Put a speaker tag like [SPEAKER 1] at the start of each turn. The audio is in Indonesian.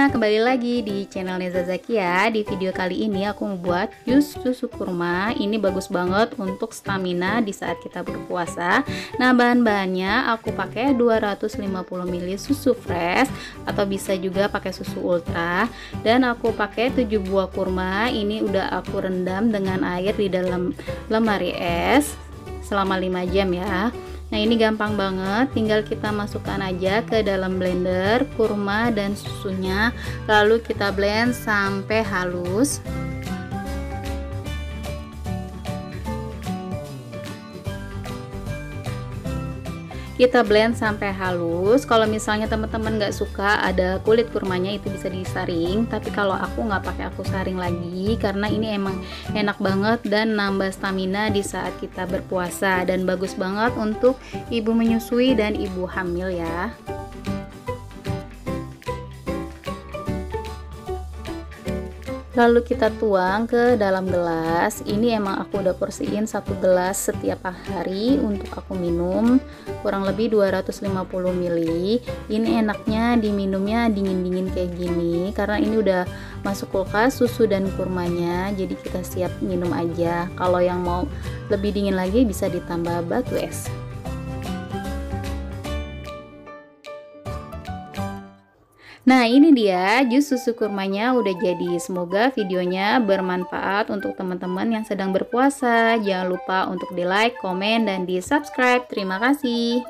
[SPEAKER 1] semuanya, kembali lagi di channel Neza Zakia. Di video kali ini aku membuat jus susu kurma. Ini bagus banget untuk stamina di saat kita berpuasa. Nah, bahan-bahannya aku pakai 250 ml susu fresh atau bisa juga pakai susu ultra. Dan aku pakai 7 buah kurma. Ini udah aku rendam dengan air di dalam lemari es selama 5 jam ya. Nah, ini gampang banget, tinggal kita masukkan aja ke dalam blender kurma dan susunya, lalu kita blend sampai halus. Kita blend sampai halus. Kalau misalnya teman-teman nggak suka ada kulit kurmanya, itu bisa disaring, tapi kalau aku nggak pakai, aku saring lagi karena ini emang enak banget dan nambah stamina di saat kita berpuasa, dan bagus banget untuk ibu menyusui dan ibu hamil ya. Lalu kita tuang ke dalam gelas. Ini emang aku udah porsiin 1 gelas setiap hari untuk aku minum, kurang lebih 250 ml. Ini enaknya diminumnya dingin-dingin kayak gini karena ini udah masuk kulkas susu dan kurmanya, jadi kita siap minum aja. Kalau yang mau lebih dingin lagi bisa ditambah batu es. Nah, ini dia jus susu kurmanya udah jadi. Semoga videonya bermanfaat untuk teman-teman yang sedang berpuasa. Jangan lupa untuk di like, komen, dan di subscribe. Terima kasih.